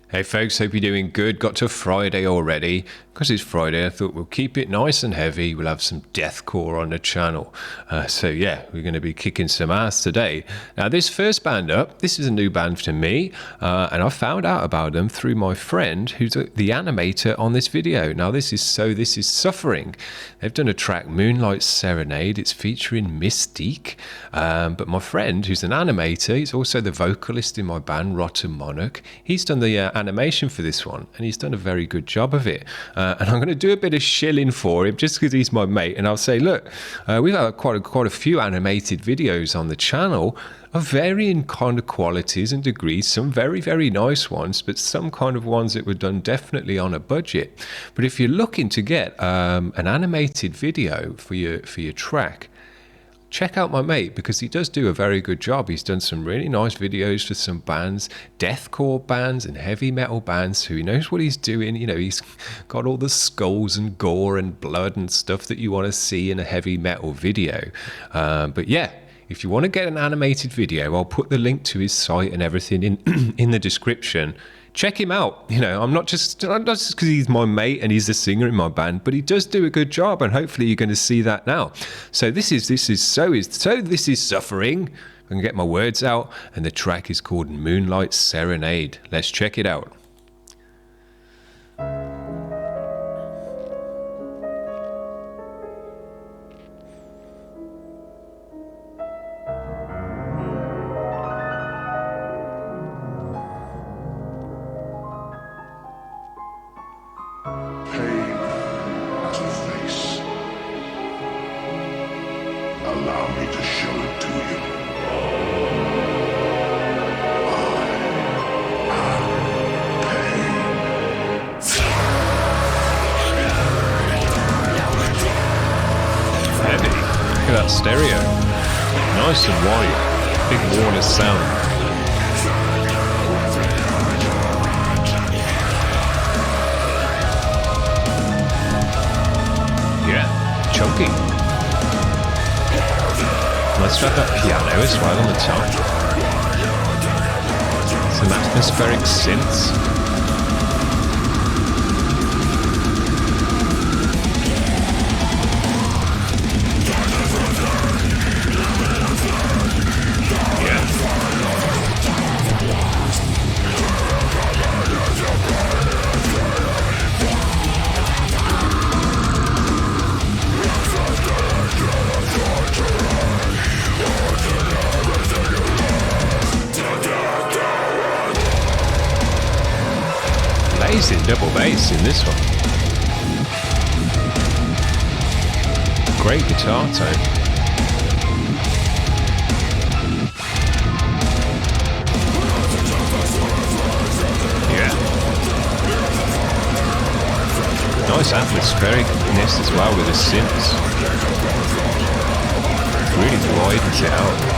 Hey folks, hope you're doing good. Got to Friday already. Because it's Friday, I thought we'll keep it nice and heavy. We'll have some deathcore on the channel. So yeah, we're going to be kicking some ass today. Now this first band up, this is a new band to me. And I found out about them through my friend who's the animator on this video. Now this is Suffering. They've done a track, Moonlight Serenade. It's featuring Mystique. But my friend, who's an animator, he's also the vocalist in my band, Rotten Monarch. He's done the animation for this one, and he's done a very good job of it. And I'm going to do a bit of shilling for him just because he's my mate. And I'll say, look, we've had quite a few animated videos on the channel of varying kind of qualities and degrees. Some very, very nice ones, but some kind of ones that were done definitely on a budget. But if you're looking to get an animated video for your track, check out my mate, because he does do a very good job. He's done some really nice videos for some bands, deathcore bands and heavy metal bands, so he knows what he's doing. You know, he's got all the skulls and gore and blood and stuff that you want to see in a heavy metal video. But yeah, if you want to get an animated video, I'll put the link to his site and everything in the description. Check him out. You know, I'm not just because he's my mate and he's the singer in my band, but he does do a good job, and hopefully you're going to see that now. So this is Suffering. I can get my words out, and the track is called Moonlight Serenade. Let's check it out. Allow me to show it to you. Heavy. Look at that stereo. Nice and wide. Big Warner sound. Yeah, chunky. Let's try that piano as well on the top. Some atmospheric synths. Amazing double bass in this one. Great guitar tone. Yeah. Nice atmosphericness as well with the synths. Really widens it out.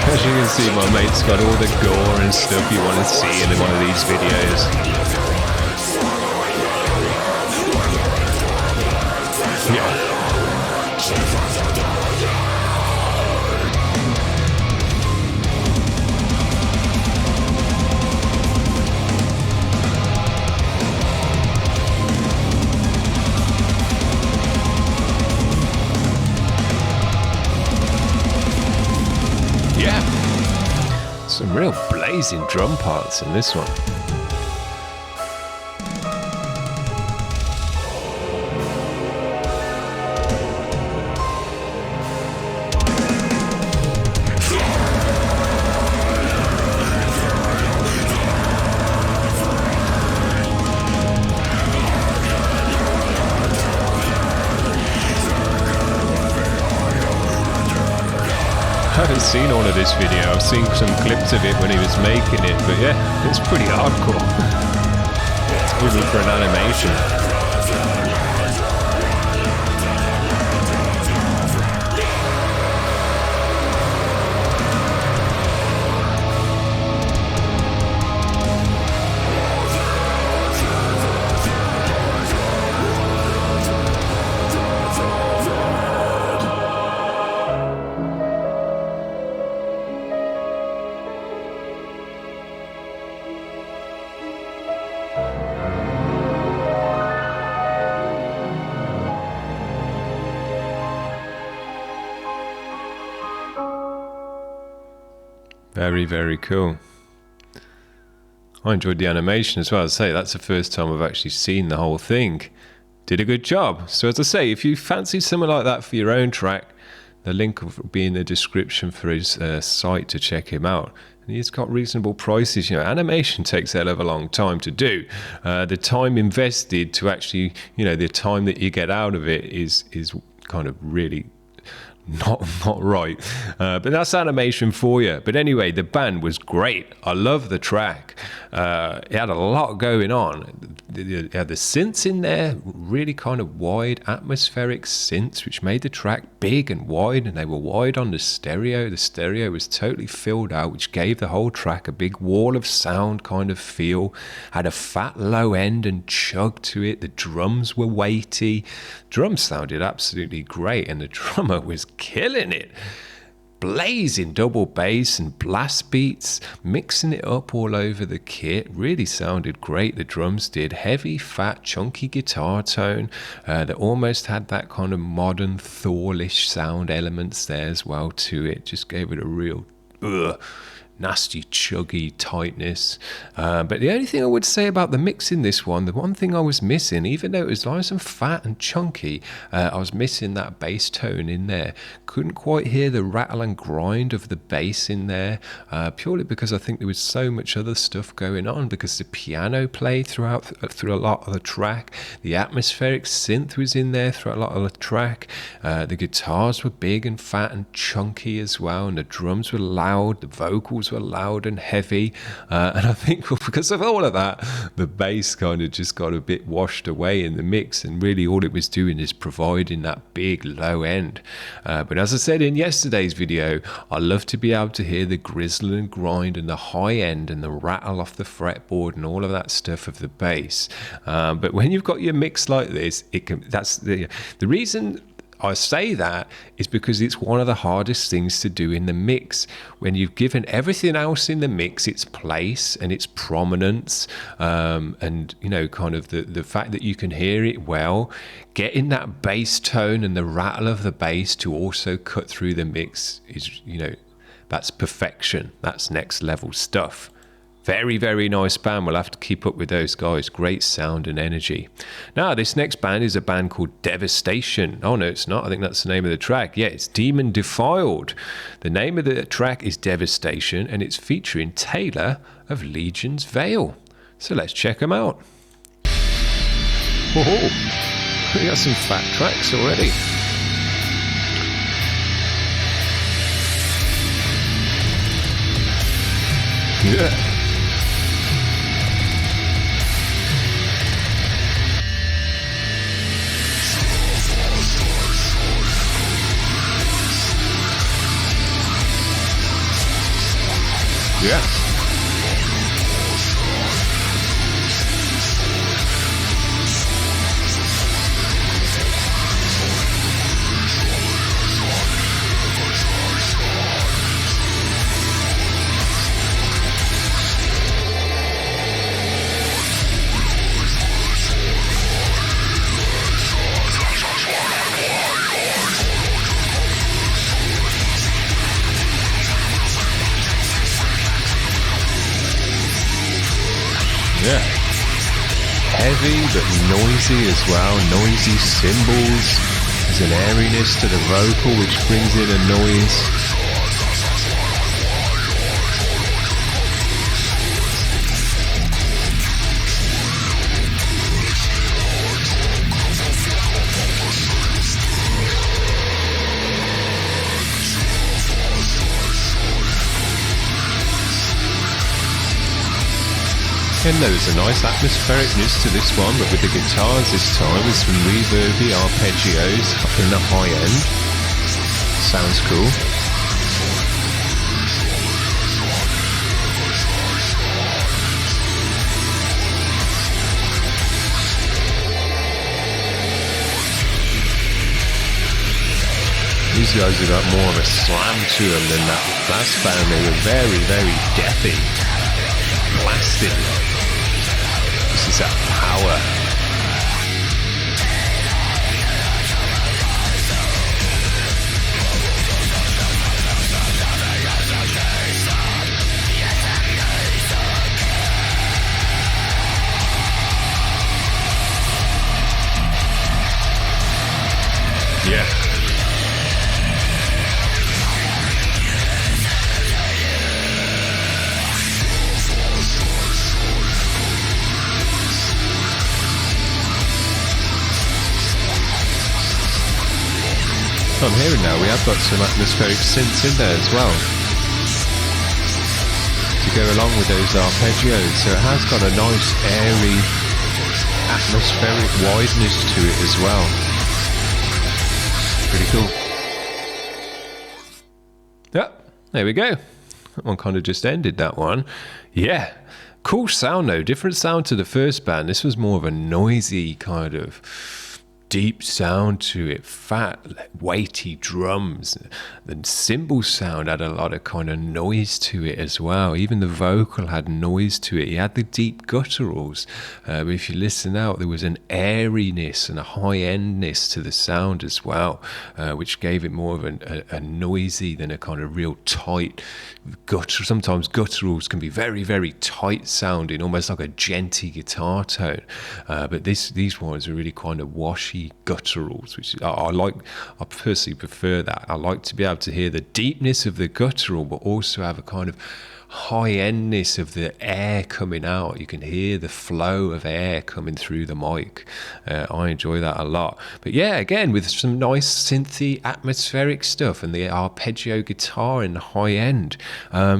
As you can see, my mate's got all the gore and stuff you want to see in one of these videos. Yeah. Yeah, some real blazing drum parts in this one. I haven't seen all of this video. I've seen some clips of it when he was making it, but yeah, it's pretty hardcore. Even for an animation. Very, very cool. I enjoyed the animation as well. As I say, that's the first time I've actually seen the whole thing. Did a good job. So as I say, if you fancy something like that for your own track, the link will be in the description for his site to check him out. And he's got reasonable prices. Animation takes a hell of a long time to do. The time invested to actually, the time that you get out of it is kind of really not right, but that's animation for you. But anyway, the band was great. I love the track. It had a lot going on. It had the synths in there, really kind of wide atmospheric synths, which made the track big and wide, and they were wide on the stereo. The stereo was totally filled out, which gave the whole track a big wall of sound kind of feel. Had a fat low end and chug to it. The drums were weighty. Drums sounded absolutely great, and the drummer was killing it. Blazing double bass and blast beats, mixing it up all over the kit. Really sounded great. The drums did. Heavy, fat, chunky guitar tone that almost had that kind of modern Thor-ish sound elements there as well to it. Just gave it a real nasty, chuggy tightness. But the only thing I would say about the mix in this one, the one thing I was missing, even though it was nice and fat and chunky, I was missing that bass tone in there. Couldn't quite hear the rattle and grind of the bass in there, purely because I think there was so much other stuff going on, because the piano played through a lot of the track. The atmospheric synth was in there through a lot of the track. The guitars were big and fat and chunky as well, and the drums were loud. The vocals were loud and heavy, and I think because of all of that, the bass kind of just got a bit washed away in the mix, and really all it was doing is providing that big low end. But as I said in yesterday's video, I love to be able to hear the grizzle and grind and the high end and the rattle off the fretboard and all of that stuff of the bass. But when you've got your mix like this, that's the reason I say that is because it's one of the hardest things to do in the mix. When you've given everything else in the mix its place and its prominence, and kind of the fact that you can hear it well, getting that bass tone and the rattle of the bass to also cut through the mix is, that's perfection. That's next level stuff. Very, very nice band. We'll have to keep up with those guys. Great sound and energy. Now, this next band is a band called Devastation. Oh, no, it's not. I think that's the name of the track. Yeah, it's Demon Defiled. The name of the track is Devastation, and it's featuring Taylor of Legion's Veil. So let's check them out. Oh, we got some fat tracks already. Yeah. Yeah. Yeah. Heavy but noisy as well. Noisy cymbals. There's an airiness to the vocal which brings in a noise. And there was a nice atmosphericness to this one, but with the guitars this time with some reverby arpeggios in the high end. Sounds cool. These guys have got more of a slam to them than that last band. They were very, very deathy, blasting. This is that power. I'm hearing now, we have got some atmospheric synths in there as well to go along with those arpeggios, so it has got a nice airy atmospheric wideness to it as well. Pretty cool. Yeah, there we go. That one kind of just ended, that one. Yeah, cool sound though, different sound to the first band. This was more of a noisy kind of deep sound to it, fat, weighty drums. The cymbal sound had a lot of kind of noise to it as well. Even the vocal had noise to it. He had the deep gutturals. But if you listen out, there was an airiness and a high-endness to the sound as well, which gave it more of a noisy than a kind of real tight gutter. Sometimes gutturals can be very, very tight sounding, almost like a genty guitar tone. But these ones are really kind of washy gutturals, which I like. I personally prefer that. I like to be able to hear the deepness of the guttural, but also have a kind of high-endness of the air coming out. You can hear the flow of air coming through the mic. I enjoy that a lot. But yeah, again, with some nice synthy atmospheric stuff and the arpeggio guitar in the high end.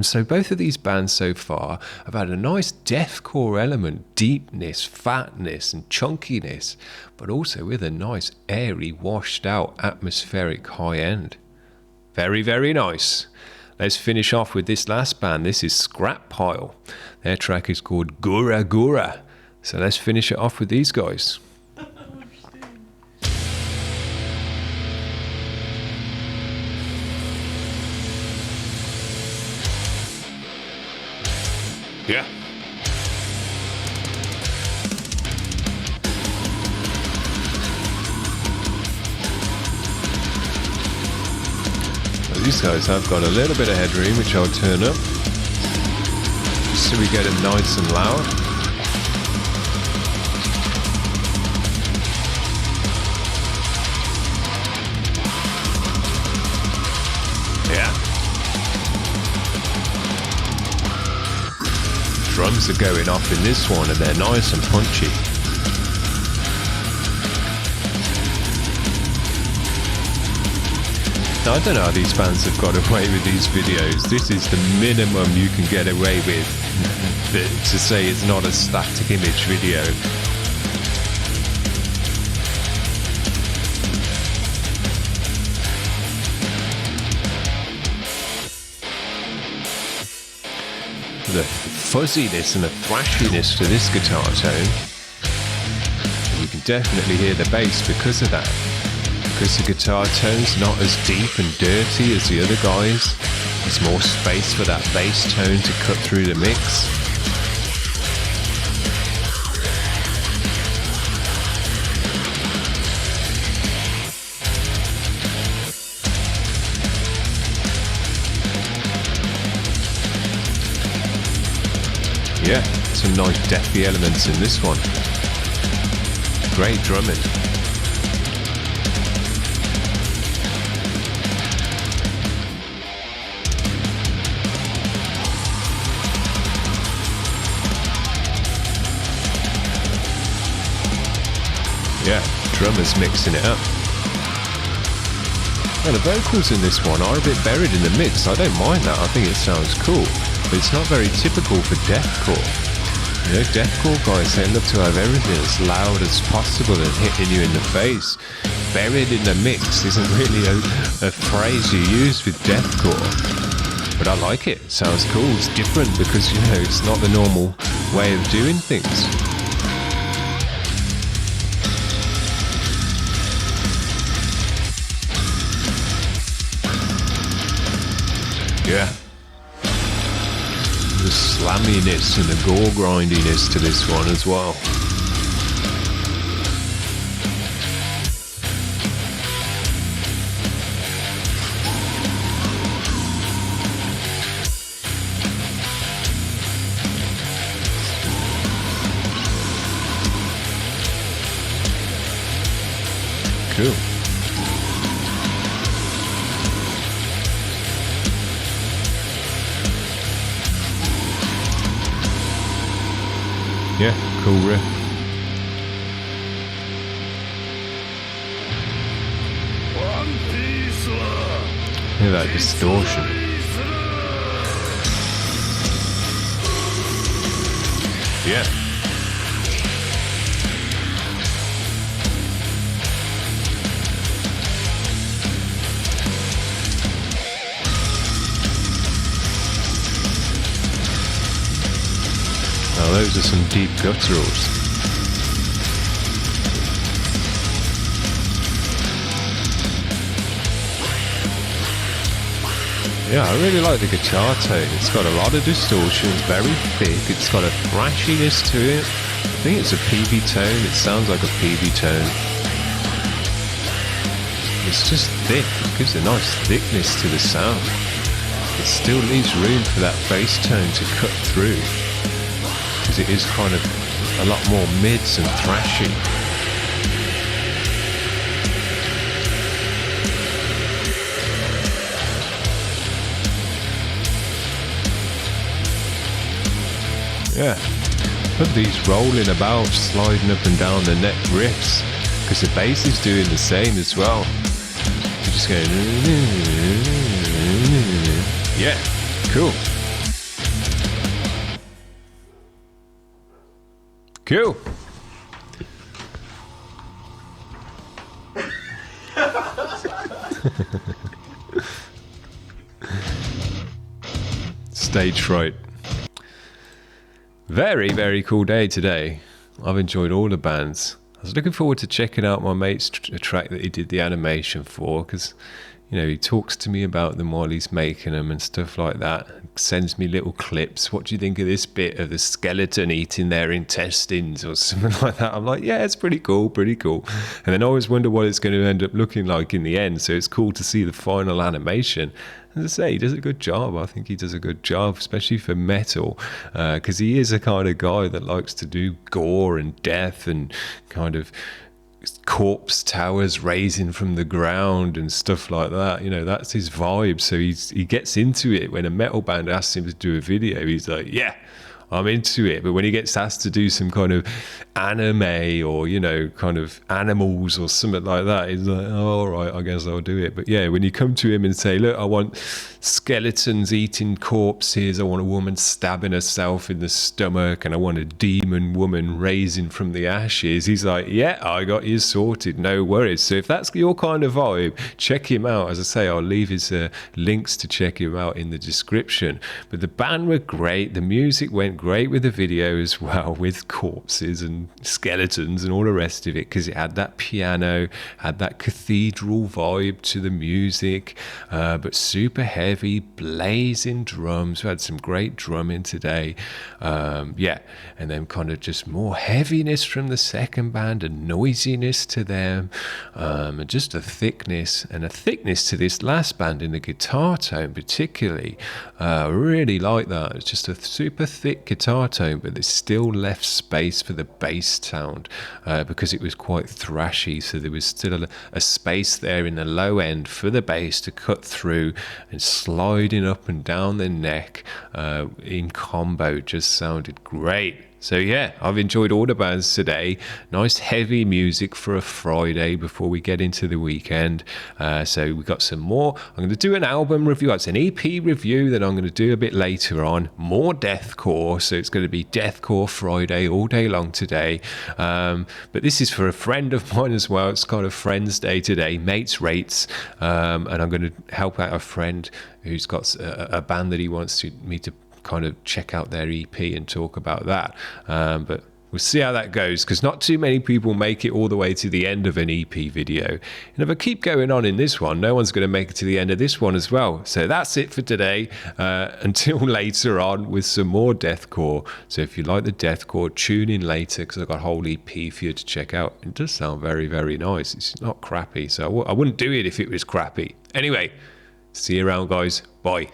So both of these bands so far have had a nice deathcore element, deepness, fatness and chunkiness, but also with a nice airy, washed out atmospheric high end. Very, very nice. Let's finish off with this last band. This is Scrap Pile. Their track is called Gura Gura. So let's finish it off with these guys. Yeah. These guys have got a little bit of headroom, which I'll turn up just so we get them nice and loud. Yeah. Drums are going off in this one and they're nice and punchy. I don't know how these bands have got away with these videos. This is the minimum you can get away with to say it's not a static image video. The fuzziness and the thrashiness to this guitar tone. You can definitely hear the bass because of that. Because the guitar tone's not as deep and dirty as the other guys. There's more space for that bass tone to cut through the mix. Yeah, some nice deathy elements in this one. Great drumming. Yeah, drummers mixing it up. Now the vocals in this one are a bit buried in the mix. I don't mind that, I think it sounds cool. But it's not very typical for deathcore. You know, deathcore guys, they love to have everything as loud as possible and hitting you in the face. Buried in the mix isn't really a phrase you use with deathcore. But I like it, it sounds cool, it's different because, you know, it's not the normal way of doing things. Yeah. The slamminess and the gore grindiness to this one as well. Cool. Yeah, cool riff. One piece Look at that distortion. Yeah. Now those are some deep gutturals. Yeah, I really like the guitar tone. It's got a lot of distortion, it's very thick, it's got a thrashiness to it. I think it's a PV tone, it sounds like a PV tone. It's just thick, it gives a nice thickness to the sound. It still leaves room for that bass tone to cut through, because it is kind of a lot more mids and thrashy. Yeah, but these rolling about, sliding up and down the neck riffs, because the bass is doing the same as well. You're just going, yeah, cool. Cool. Stage fright. Very, very cool day today. I've enjoyed all the bands. I was looking forward to checking out my mate's track that he did the animation for, because, you know, he talks to me about them while he's making them and stuff like that. Sends me little clips. What do you think of this bit of the skeleton eating their intestines or something like that? I'm like, yeah, it's pretty cool, pretty cool. And then I always wonder what it's going to end up looking like in the end. So it's cool to see the final animation. As I say, he does a good job. I think he does a good job, especially for metal, because he is a kind of guy that likes to do gore and death and kind of corpse towers raising from the ground and stuff like that. You know, that's his vibe. So he gets into it. When a metal band asks him to do a video, he's like, yeah, I'm into it. But when he gets asked to do some kind of anime or, you know, kind of animals or something like that, he's like, oh, all right, I guess I'll do it. But yeah, when you come to him and say, look, I want skeletons eating corpses, I want a woman stabbing herself in the stomach, and I want a demon woman raising from the ashes, he's like, yeah, I got you sorted, no worries. So if that's your kind of vibe, check him out. As I say, I'll leave his links to check him out in the description. But the band were great, the music went great with the video as well, with corpses and skeletons and all the rest of it, because it had that piano, had that cathedral vibe to the music, but super heavy, blazing drums. We had some great drumming today, yeah, and then kind of just more heaviness from the second band and noisiness to them, and just a thickness to this last band in the guitar tone particularly. Really like that. It's just a super thick guitar tone, but there's still left space for the bass sound, because it was quite thrashy, so there was still a space there in the low end for the bass to cut through, and sliding up and down the neck in combo just sounded great. So yeah, I've enjoyed all the bands today. Nice heavy music for a Friday before we get into the weekend. So we got some more. I'm going to do an album review. It's an EP review that I'm going to do a bit later on. More deathcore. So it's going to be Deathcore Friday all day long today. But this is for a friend of mine as well. It's kind of Friends Day today, Mates Rates. And I'm going to help out a friend who's got a band that he wants me to kind of check out their EP and talk about that, but we'll see how that goes, because not too many people make it all the way to the end of an EP video, and if I keep going on in this one, no one's going to make it to the end of this one as well. So that's it for today, until later on with some more deathcore. So if you like the deathcore, tune in later, because I've got a whole EP for you to check out. It does sound very, very nice. It's not crappy, so I wouldn't do it if it was crappy. Anyway, see you around, guys. Bye.